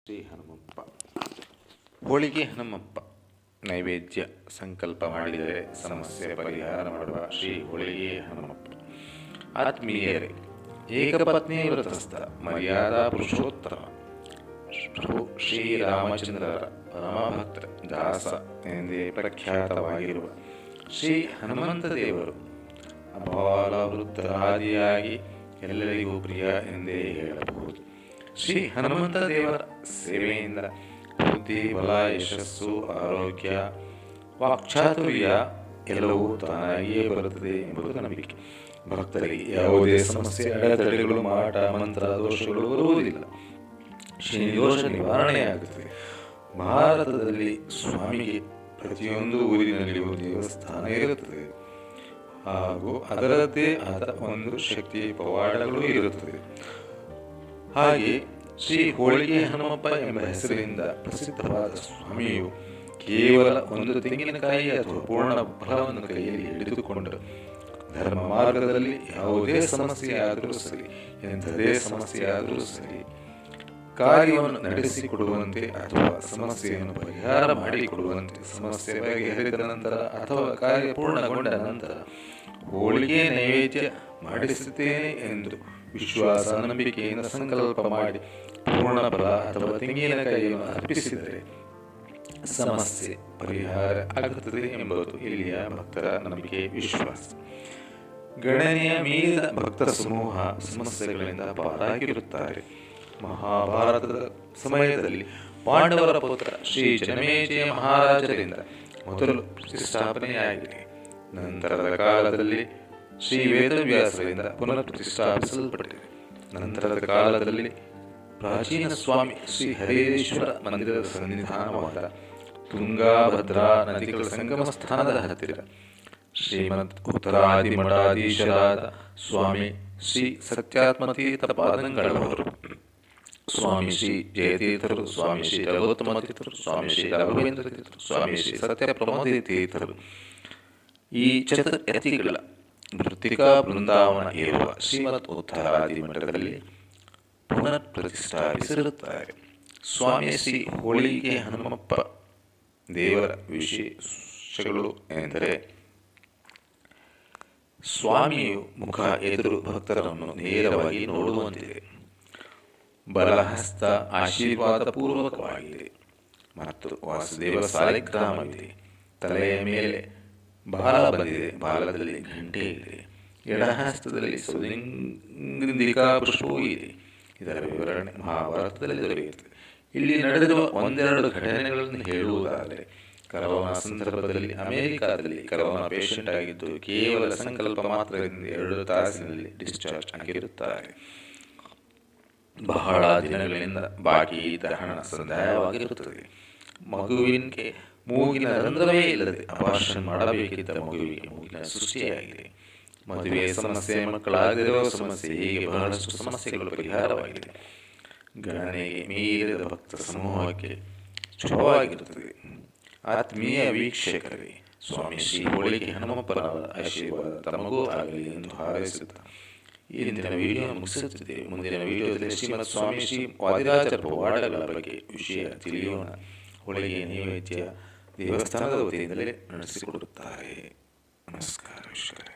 ಶ್ರೀ ಹನುಮಪ್ಪ. ಹೋಳಿಗೆ ಹನುಮಪ್ಪ ನೈವೇದ್ಯ ಸಂಕಲ್ಪ ಮಾಡಿದರೆ ಸಮಸ್ಯೆ ಪರಿಹಾರ ಮಾಡುವ ಶ್ರೀ ಹೋಳಿಗೆ ಹನುಮಪ್ಪ. ಆತ್ಮೀಯರೇ, ಏಕಪತ್ನಿ ವ್ರತಸ್ಥ ಮರ್ಯಾದಾ ಪುರುಷೋತ್ತಮ ಪ್ರಭು ಶ್ರೀರಾಮಚಂದ್ರರ ಪರಮಭಕ್ತ ದಾಸ ಎಂದೇ ಪ್ರಖ್ಯಾತವಾಗಿರುವ ಶ್ರೀ ಹನುಮಂತ ದೇವರು ಅಬಾಲ ವೃದ್ಧರಾದಿಯಾಗಿ ಎಲ್ಲರಿಗೂ ಪ್ರಿಯ ಎಂದೇ ಹೇಳಬಹುದು. ಶ್ರೀ ಹನುಮಂತ ದೇವರ ಸೇವೆಯಿಂದ ಬುದ್ಧಿ, ಬಲ, ಯಶಸ್ಸು, ಆರೋಗ್ಯ, ವಾಕ್ಚಾತುರ್ಯ ಎಲ್ಲವೂ ತಾನಾಗಿಯೇ ಬರುತ್ತದೆ ಎಂಬುದು ನಂಬಿಕೆ. ಭಕ್ತರಿಗೆ ಯಾವುದೇ ಸಮಸ್ಯೆ, ಅಡೆತಡೆಗಳು, ಮಾಟ ಮಂತ್ರ ದೋಷಗಳು ಬರುವುದಿಲ್ಲ. ಶನಿ ದೋಷ ನಿವಾರಣೆಯಾಗುತ್ತದೆ. ಭಾರತದಲ್ಲಿ ಸ್ವಾಮಿಗೆ ಪ್ರತಿಯೊಂದು ಊರಿನಲ್ಲಿಯೂ ದೇವಸ್ಥಾನ ಇರುತ್ತದೆ ಹಾಗೂ ಅದರದ್ದೇ ಆದ ಒಂದು ಶಕ್ತಿ ಪವಾಡಗಳು ಇರುತ್ತದೆ. ಹಾಗೆ ಶ್ರೀ ಹೋಳಿಗೆ ಹನುಮಪ್ಪ ಎಂಬ ಹೆಸರಿನಿಂದ ಪ್ರಸಿದ್ಧವಾದ ಸ್ವಾಮಿಯು ಕೇವಲ ಒಂದು ತೆಂಗಿನಕಾಯಿ ಅಥವಾ ಪೂರ್ಣ ಫಲವನ್ನು ಕೈಯಲ್ಲಿ ಹಿಡಿದುಕೊಂಡು ಧರ್ಮ ಮಾರ್ಗದಲ್ಲಿ ಯಾವುದೇ ಸಮಸ್ಯೆ ಆದರೂ ಸರಿ, ಎಂಥದೇ ಸಮಸ್ಯೆ ಆದರೂ ಸರಿ, ಕಾರ್ಯವನ್ನು ನಡೆಸಿಕೊಡುವಂತೆ ಅಥವಾ ಸಮಸ್ಯೆಯನ್ನು ಪರಿಹಾರ ಮಾಡಿಕೊಡುವಂತೆ, ಸಮಸ್ಯೆ ಬಗೆಹರಿದ ನಂತರ ಅಥವಾ ಕಾರ್ಯ ಪೂರ್ಣಗೊಂಡ ನಂತರ ಹೋಳಿಗೆ ನೈವೇದ್ಯ ಮಾಡಿಸುತ್ತೇನೆ ಎಂದು ವಿಶ್ವಾಸ ನಂಬಿಕೆಯಿಂದ ಸಂಕಲ್ಪ ಮಾಡಿ ಪೂರ್ಣ ಫಲ ಅಥವಾ ತೆಂಗಿನಕಾಯಿಯನ್ನು ಅರ್ಪಿಸಿದರೆ ಸಮಸ್ಯೆ ಪರಿಹಾರ ಆಗುತ್ತದೆ ಎಂಬುದು ಇಲ್ಲಿಯ ಭಕ್ತರ ನಂಬಿಕೆ, ವಿಶ್ವಾಸ. ಗಣನೆಯ ಮೀರಿದ ಭಕ್ತ ಸಮೂಹ ಸಮಸ್ಯೆಗಳಿಂದ ಪಾರಾಗಿರುತ್ತಾರೆ. ಮಹಾಭಾರತದ ಸಮಯದಲ್ಲಿ ಪಾಂಡವರ ಪುತ್ರ ಶ್ರೀ ಜನಮೇಜಯ ಮಹಾರಾಜರಿಂದ ಮೊದಲು ಪ್ರತಿಷ್ಠಾಪನೆಯಾಗಿದೆ. ನಂತರದ ಕಾಲದಲ್ಲಿ ಶ್ರೀ ವೇದವ್ಯಾಸರಿಂದ ಪುನಃ ಪ್ರತಿಷ್ಠಾಪಿಸಲ್ಪಟ್ಟಿದೆ. ನಂತರದ ಕಾಲದಲ್ಲಿ ಪ್ರಾಚೀನ ಸ್ವಾಮಿ ಶ್ರೀ ಹರಿಹರೇಶ್ವರ ಮಂದಿರದ ಸನ್ನಿಧಾನವಾದ ತುಂಗಾಭದ್ರಾ ನದಿಗಳ ಸಂಗಮ ಸ್ಥಾನದ ಹತ್ತಿರ ಶ್ರೀಮದ್ ಉತ್ತರಾದಿ ಮಠಾಧೀಶರಾದ ಸ್ವಾಮಿ ಶ್ರೀ ಸತ್ಯಾತ್ಮತೀರ್ಥ ಪಾದಂಗಳವರು, ಸ್ವಾಮಿ ಶ್ರೀ ಜಯತೀರ್ಥರು, ಸ್ವಾಮಿ ಶ್ರೀ ರಘುತ್ತಮ ತೀರ್ಥರು, ಸ್ವಾಮಿ ಶ್ರೀ ರಾಘವೇಂದ್ರ ತೀರ್ಥರು, ಸ್ವಾಮಿ ಶ್ರೀ ಸತ್ಯ ಪ್ರಮೋದಿ ತೀರ್ಥರು ಈ ಚತುರ್ಯತಿಗಳ ಮೃತ್ತಿಕಾ ಬೃಂದಾವನ ಇರುವ ಶ್ರೀಮದ್ ಉತ್ತರಾದಿ ಮಠದಲ್ಲಿ ಪುನಃ ಪ್ರತಿಷ್ಠಾಪಿಸಿರುತ್ತಾರೆ. ಸ್ವಾಮಿ ಶ್ರೀ ಹೋಳಿಗೆ ಹನುಮಪ್ಪ ದೇವರ ವಿಶೇಷಗಳು ಎಂದರೆ, ಸ್ವಾಮಿಯು ಮುಖ ಎದುರು ಭಕ್ತರನ್ನು ನೇರವಾಗಿ ನೋಡುವಂತಿದೆ, ಬಲಹಸ್ತ ಆಶೀರ್ವಾದ ಪೂರ್ವಕವಾಗಿದೆ ಮತ್ತು ವಾಸುದೇವ ಸಾಲಿಗ್ರಾಮವಿದೆ. ತಲೆಯ ಮೇಲೆ ಬಾಲ ಬಂದಿದೆ, ಬಾಲದಲ್ಲಿ ಘಂಟೆ ಇದೆ, ಎಡಹಸ್ತದಲ್ಲಿ ಸುಲಿಂಗಿಕಾ ಪುಷ್ಪವೂ ಇದೆ. ಇದರ ವಿವರಣೆ ಮಹಾಭಾರತದಲ್ಲಿ ದೊರೆಯುತ್ತದೆ. ಇಲ್ಲಿ ನಡೆದಿರುವ ಒಂದೆರಡು ಘಟನೆಗಳನ್ನು ಹೇಳುವುದಾದರೆ, ಕರೋನಾ ಸಂದರ್ಭದಲ್ಲಿ ಅಮೆರಿಕಾದಲ್ಲಿ ಕರೋನಾ ಪೇಷಂಟ್ ಆಗಿದ್ದು ಕೇವಲ ಸಂಕಲ್ಪ ಮಾತ್ರದಿಂದ 2 ತಾಸಿನಲ್ಲಿ ಡಿಸ್ಚಾರ್ಜ್ ಆಗಿರುತ್ತಾರೆ. ಬಹಳ ದಿನಗಳಿಂದ ಬಾಕಿ ಇದ್ದ ಹಣ ಸಂದಾಯವಾಗಿರುತ್ತದೆ. ಮಗುವಿಗೆ ಮೂಗಿನ ರಂಧ್ರವೇ ಇಲ್ಲದೆ ಅಪಾರೇಷನ್ ಮಾಡಬೇಕಿದ್ದ ಮಗುವಿಗೆ ಮೂಗಿನ ಸೃಷ್ಟಿಯಾಗಿದೆ. ಮದುವೆ ಸಮಸ್ಯೆ, ಮಕ್ಕಳಾಗದಿರುವ ಸಮಸ್ಯೆ, ಹೀಗೆ ಬಹಳಷ್ಟು ಸಮಸ್ಯೆಗಳು ಪರಿಹಾರವಾಗಿದೆ. ಗಣನೆಗೆ ಮೀರಿದ ಭಕ್ತ ಸಮೂಹಕ್ಕೆ ಶುಭವಾಗಿರುತ್ತದೆ. ಆತ್ಮೀಯ ವೀಕ್ಷಕರೇ, ಸ್ವಾಮಿ ಶ್ರೀ ಹೋಳಿಗೆ ಹನುಮಪ್ಪನವರ ಆಶೀರ್ವಾದ ತಮಗೂ ಆಗಲಿ ಎಂದು ಹಾರೈಸುತ್ತಾ ಇಂದಿನ ವಿಡಿಯೋ ಮುಗಿಸುತ್ತಿದ್ದೇವೆ. ಮುಂದಿನ ವಿಡಿಯೋದಲ್ಲಿ ಶ್ರೀಮದ್ ಸ್ವಾಮಿ ಶ್ರೀ ವಾದಿರಾಜರ ಪವಾಡಗಳ ಬಗ್ಗೆ ವಿಷಯ ತಿಳಿಯೋಣ. ಹೋಳಿಗೆ ನೈವೇದ್ಯ ದೇವಸ್ಥಾನದ ವತಿಯಿಂದಲೇ ನಡೆಸಿಕೊಡುತ್ತಾರೆ. ನಮಸ್ಕಾರ ವೀಕ್ಷಕರೇ.